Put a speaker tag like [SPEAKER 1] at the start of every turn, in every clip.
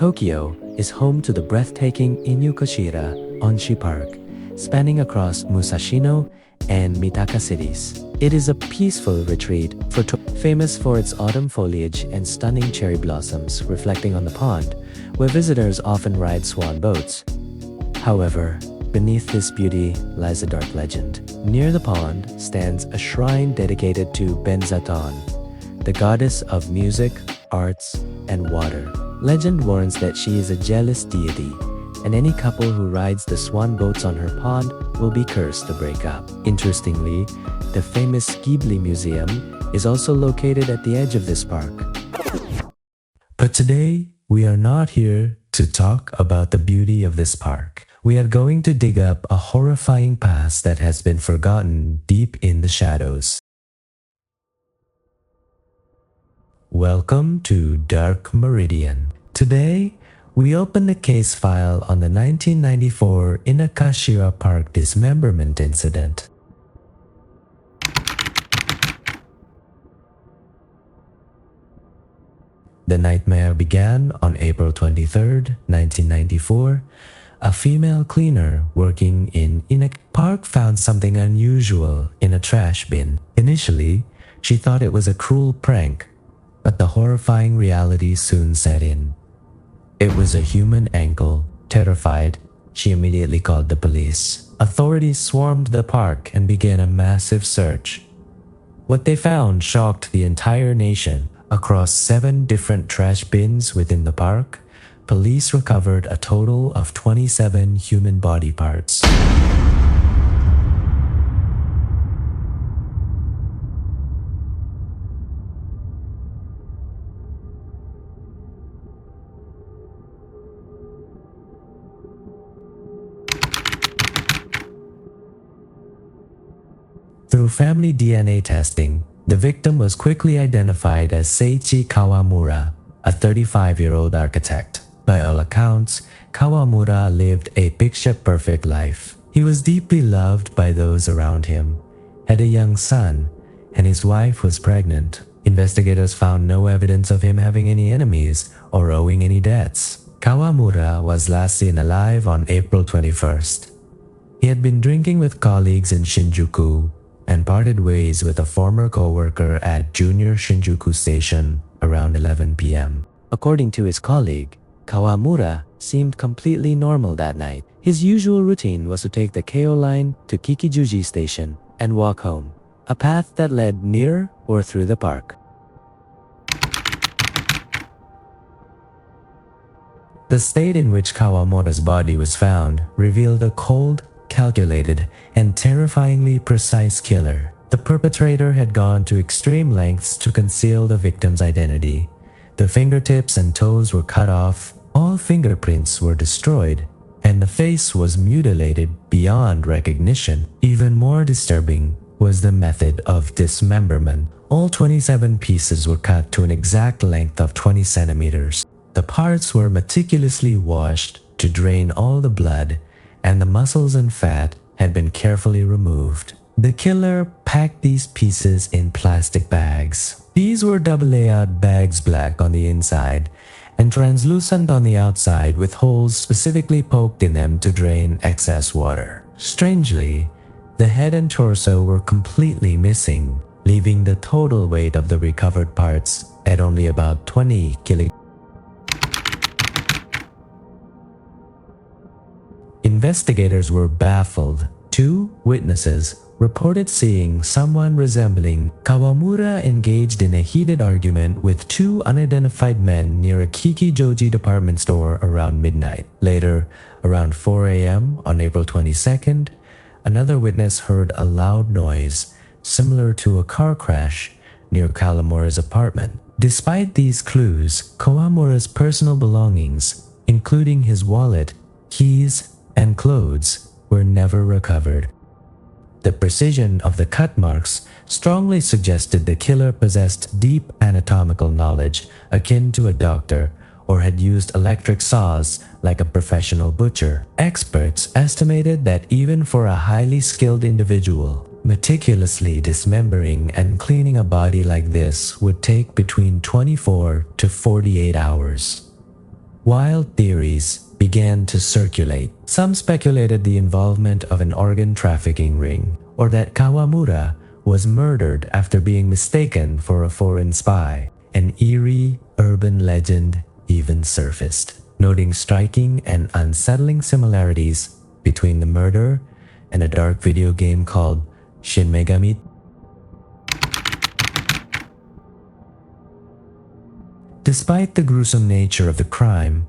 [SPEAKER 1] Tokyo is home to the breathtaking Inokashira Park, spanning across Musashino and Mitaka cities. It is a peaceful retreat famous for its autumn foliage and stunning cherry blossoms reflecting on the pond, where visitors often ride swan boats. However, beneath this beauty lies a dark legend. Near the pond stands a shrine dedicated to Benzaton, the goddess of music, arts, and water. Legend warns that she is a jealous deity, and any couple who rides the swan boats on her pond will be cursed to break up. Interestingly, the famous Ghibli Museum is also located at the edge of this park. But today, we are not here to talk about the beauty of this park. We are going to dig up a horrifying past that has been forgotten deep in the shadows. Welcome to Dark Meridian. Today, we open the case file on the 1994 Inokashira Park Dismemberment Incident. The nightmare began on April 23, 1994. A female cleaner working in Inokashira Park found something unusual in a trash bin. Initially, she thought it was a cruel prank, but the horrifying reality soon set in. It was a human ankle. Terrified, she immediately called the police. Authorities swarmed the park and began a massive search. What they found shocked the entire nation. Across 7 different trash bins within the park, police recovered a total of 27 human body parts. Through family DNA testing, the victim was quickly identified as Seiichi Kawamura, a 35-year-old architect. By all accounts, Kawamura lived a picture-perfect life. He was deeply loved by those around him, had a young son, and his wife was pregnant. Investigators found no evidence of him having any enemies or owing any debts. Kawamura was last seen alive on April 21st. He had been drinking with colleagues in Shinjuku and parted ways with a former co-worker at Junior Shinjuku Station around 11 p.m. According to his colleague, Kawamura seemed completely normal that night. His usual routine was to take the Keio line to Kikijuji Station and walk home, a path that led near or through the park. The state in which Kawamura's body was found revealed a cold, calculated, and terrifyingly precise killer. The perpetrator had gone to extreme lengths to conceal the victim's identity. The fingertips and toes were cut off, all fingerprints were destroyed, and the face was mutilated beyond recognition. Even more disturbing was the method of dismemberment. All 27 pieces were cut to an exact length of 20 centimeters. The parts were meticulously washed to drain all the blood, and the muscles and fat had been carefully removed. The killer packed these pieces in plastic bags. These were double layout bags, black on the inside and translucent on the outside, with holes specifically poked in them to drain excess water. Strangely, the head and torso were completely missing, leaving the total weight of the recovered parts at only about 20 kilograms. Investigators were baffled. 2 witnesses reported seeing someone resembling Kawamura engaged in a heated argument with 2 unidentified men near a Kikijoji department store around midnight. Later, around 4 a.m. on April 22nd, another witness heard a loud noise similar to a car crash near Kawamura's apartment. Despite these clues, Kawamura's personal belongings, including his wallet, keys, and clothes, were never recovered. The precision of the cut marks strongly suggested the killer possessed deep anatomical knowledge akin to a doctor, or had used electric saws like a professional butcher. Experts estimated that even for a highly skilled individual, meticulously dismembering and cleaning a body like this would take between 24 to 48 hours. Wild theories began to circulate. Some speculated the involvement of an organ trafficking ring, or that Kawamura was murdered after being mistaken for a foreign spy. An eerie urban legend even surfaced, noting striking and unsettling similarities between the murder and a dark video game called Shin Megami. Despite the gruesome nature of the crime,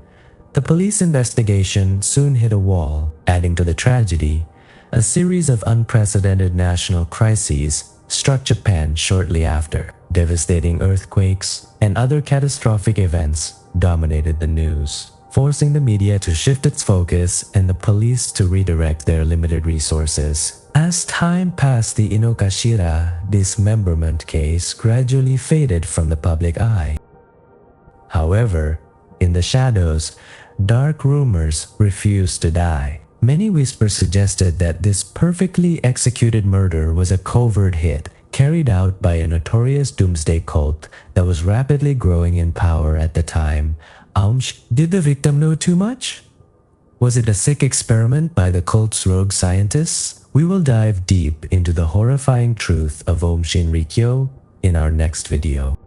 [SPEAKER 1] the police investigation soon hit a wall. Adding to the tragedy, a series of unprecedented national crises struck Japan shortly after. Devastating earthquakes and other catastrophic events dominated the news, forcing the media to shift its focus and the police to redirect their limited resources. As time passed, the Inokashira Dismemberment Case gradually faded from the public eye. However, in the shadows, dark rumors refused to die. Many whispers suggested that this perfectly executed murder was a covert hit carried out by a notorious doomsday cult that was rapidly growing in power at the time. Did the victim know too much? Was it a sick experiment by the cult's rogue scientists? We will dive deep into the horrifying truth of Aum Shinrikyo in our next video.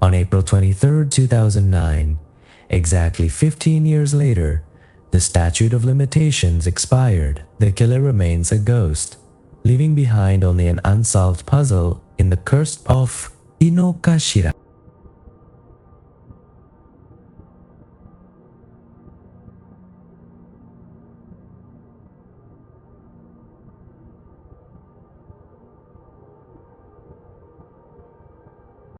[SPEAKER 1] On April 23, 2009, exactly 15 years later, the statute of limitations expired. The killer remains a ghost, leaving behind only an unsolved puzzle in the curse of Inokashira.